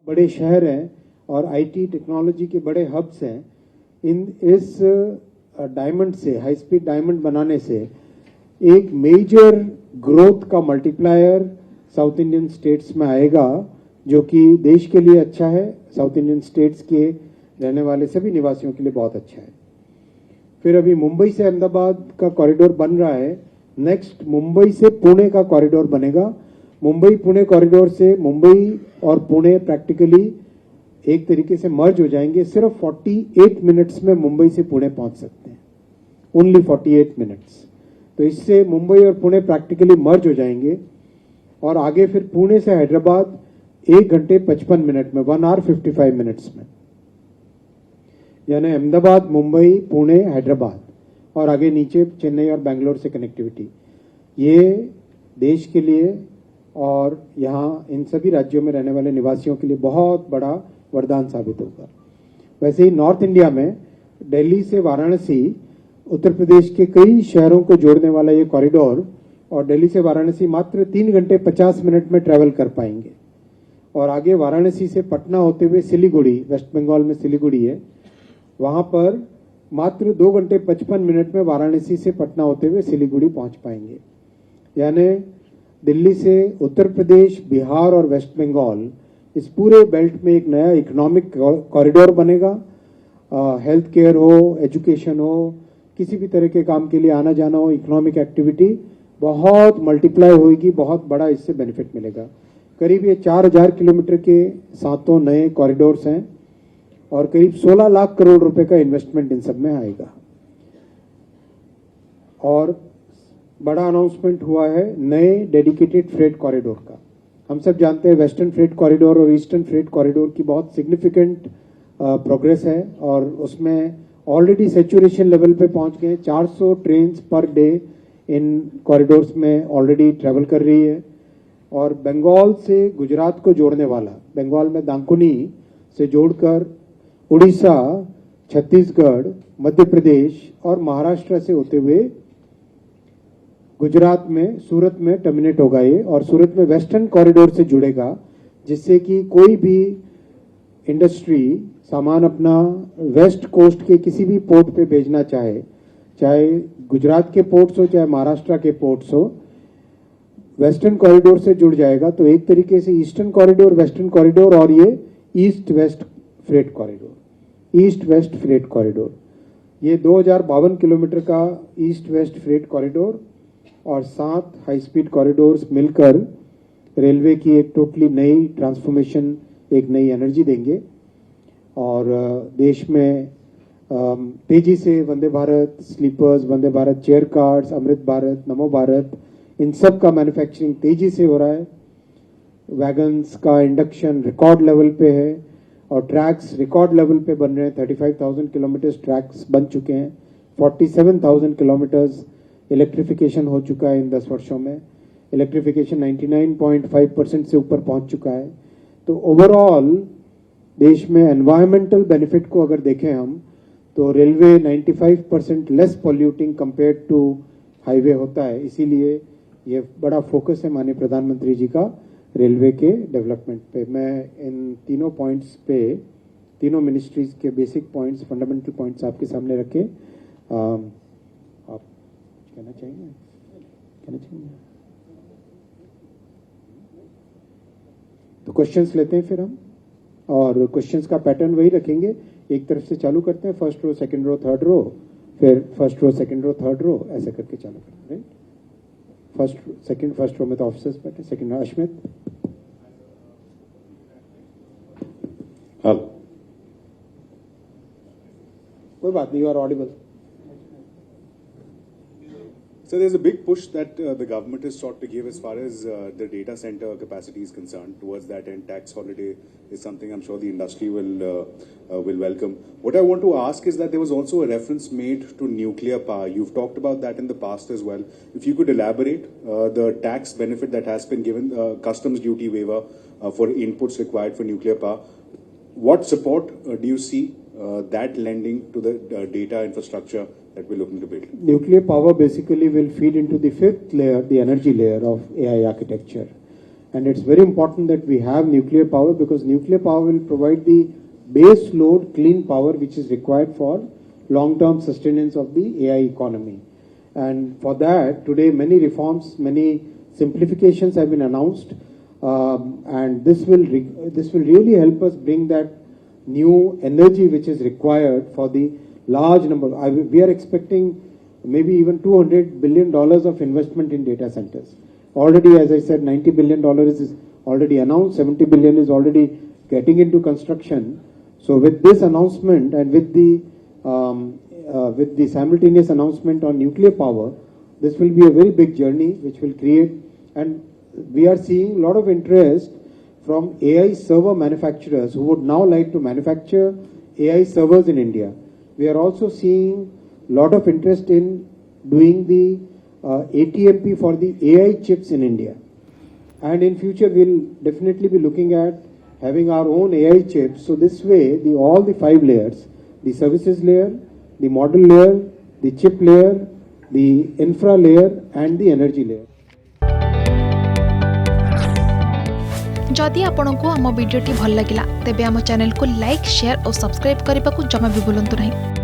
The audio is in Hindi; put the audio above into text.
बड़े शहर हैं और आईटी टेक्नोलॉजी के बड़े हब्स हैं, इस डायमंड से, हाई स्पीड डायमंड बनाने से एक मेजर ग्रोथ का मल्टीप्लायर साउथ इंडियन स्टेट्स में आएगा, जो कि देश के लिए अच्छा है, साउथ इंडियन स्टेट्स के रहने वाले सभी निवासियों के लिए बहुत अच्छा है। फिर अभी मुंबई से अहमदाबाद का कॉरिडोर बन रहा है, नेक्स्ट मुंबई से पुणे का कॉरिडोर बनेगा। मुंबई पुणे कॉरिडोर से मुंबई और पुणे प्रैक्टिकली एक तरीके से मर्ज हो जाएंगे। सिर्फ 48 मिनट्स में मुंबई से पुणे पहुंच सकते हैं, ओनली 48 मिनट्स। तो इससे मुंबई और पुणे प्रैक्टिकली मर्ज हो जाएंगे और आगे फिर पुणे से हैदराबाद 1 घंटे 55 मिनट में, 1 आवर 55 मिनट्स में, यानी अहमदाबाद, मुंबई, पुणे, हैदराबाद और आगे नीचे चेन्नई और बेंगलोर से कनेक्टिविटी। ये देश के लिए और यहाँ इन सभी राज्यों में रहने वाले निवासियों के लिए बहुत बड़ा वरदान साबित होगा। वैसे ही नॉर्थ इंडिया में दिल्ली से वाराणसी, उत्तर प्रदेश के कई शहरों को जोड़ने वाला ये कॉरिडोर, और दिल्ली से वाराणसी मात्र 3 घंटे 50 मिनट में ट्रैवल कर पाएंगे। और आगे वाराणसी से पटना होते हुए सिलीगुड़ी, वेस्ट बंगाल में सिलीगुड़ी है, वहां पर मात्र 2 घंटे 55 मिनट में वाराणसी से पटना होते हुए सिलीगुड़ी पहुंच पाएंगे। यानी दिल्ली से उत्तर प्रदेश, बिहार और वेस्ट बंगाल, इस पूरे बेल्ट में एक नया इकोनॉमिक कॉरिडोर बनेगा। हेल्थ केयर हो, एजुकेशन हो, किसी भी तरह के काम के लिए आना जाना हो, इकोनॉमिक एक्टिविटी बहुत मल्टीप्लाई होगी, बहुत बड़ा इससे बेनिफिट मिलेगा। करीब ये 4000 किलोमीटर के 7 नए कॉरिडोर्स हैं और करीब 16 लाख करोड़ रुपए का इन्वेस्टमेंट इन सब में आएगा। और बड़ा अनाउंसमेंट हुआ है नए डेडिकेटेड फ्रेट कॉरिडोर का। हम सब जानते हैं वेस्टर्न फ्रेट कॉरिडोर और ईस्टर्न फ्रेट कॉरिडोर की बहुत सिग्निफिकेंट प्रोग्रेस है और उसमें ऑलरेडी सैचुरेशन लेवल पे पहुंच गए। 400 train per day in corridors में ऑलरेडी ट्रेवल कर रही है। और बंगाल से गुजरात को जोड़ने वाला, बंगाल में दांकुनी से जोड़कर उड़ीसा, छत्तीसगढ़, मध्य प्रदेश और महाराष्ट्र से होते हुए गुजरात में सूरत में टर्मिनेट होगा ये, और सूरत में वेस्टर्न कॉरिडोर से जुड़ेगा, जिससे कि कोई भी इंडस्ट्री सामान अपना वेस्ट कोस्ट के किसी भी पोर्ट पे भेजना चाहे, चाहे गुजरात के पोर्ट्स हो चाहे महाराष्ट्र के पोर्ट्स हो, वेस्टर्न कॉरिडोर से जुड़ जाएगा। तो एक तरीके से ईस्टर्न कॉरिडोर, वेस्टर्न कॉरिडोर और ये east west freight corridor, east west freight corridor, ये 2052 किलोमीटर का ईस्ट वेस्ट फ्रेट कॉरिडोर और 7 हाई स्पीड कॉरिडोर्स मिलकर रेलवे की एक टोटली नई ट्रांसफॉर्मेशन, एक नई एनर्जी देंगे। और देश में तेजी से Vande Bharat slippers, Vande Bharat chair cards, Amrit Bharat, नमो भारत, इन सब का मैन्युफैक्चरिंग तेजी से हो रहा है। वैगन्स का इंडक्शन रिकॉर्ड लेवल पे है और ट्रैक्स रिकॉर्ड लेवल पे बन रहे हैं। 35,000 किलोमीटर ट्रैक्स बन चुके हैं, 47,000 किलोमीटर्स इलेक्ट्रिफिकेशन हो चुका है इन 10 वर्षों में। इलेक्ट्रिफिकेशन 99.5% से ऊपर पहुंच चुका है। तो ओवरऑल देश में एनवायरमेंटल बेनिफिट को अगर देखें हम, तो railway 95% less polluting compared to highway होता है। इसीलिए ये बड़ा फोकस है माननीय प्रधानमंत्री जी का रेलवे के डेवलपमेंट पे। मैं इन तीनों पॉइंट्स पे, तीनों मिनिस्ट्रीज के बेसिक पॉइंट्स, फंडामेंटल पॉइंट्स आपके सामने रखे। आप कहना चाहेंगे? तो क्वेश्चंस लेते हैं फिर हम, और क्वेश्चंस का पैटर्न वही रखेंगे। एक तरफ से चालू करते हैं, first row, second row, third row, फिर first row, second row, third row, ऐसे करके चालू करते हैं। फर्स्ट रो में तो ऑफिसर्स बैठे, सेकंड रो अश्मित। कोई बात नहीं, you are audible. So there's a big push that the government has sought to give as far as the data center capacity is concerned. Towards that end, tax holiday is something I'm sure the industry will welcome. What I want to ask is that there was also a reference made to nuclear power. You've talked about that in the past as well. If you could elaborate the tax benefit that has been given, customs duty waiver for inputs required for nuclear power. What support do you see that lending to the data infrastructure that we're looking to build? Nuclear power basically will feed into the 5th layer, the energy layer of AI architecture. And it's very important that we have nuclear power, because nuclear power will provide the base load clean power which is required for long-term sustenance of the AI economy. And for that, today many reforms, many simplifications have been announced, and this will really help us bring that new energy which is required for the large number. We are expecting maybe even $200 billion of investment in data centers. Already, as I said, $90 billion is already announced, $70 billion is already getting into construction. So with this announcement and with the simultaneous announcement on nuclear power, this will be a very big journey which will create, and we are seeing a lot of interest from AI server manufacturers who would now like to manufacture AI servers in India. We are also seeing a lot of interest in doing the ATMP for the AI chips in India. And in future, we'll definitely be looking at having our own AI chips. So this way, all the 5 layers, the services layer, the model layer, the chip layer, the infra layer, and the energy layer. जदि आपंक आम भिडी भल लगा तेब आम चैनल को लाइक शेयर और सब्सक्राइब करने को जमा भी भूलु नहीं।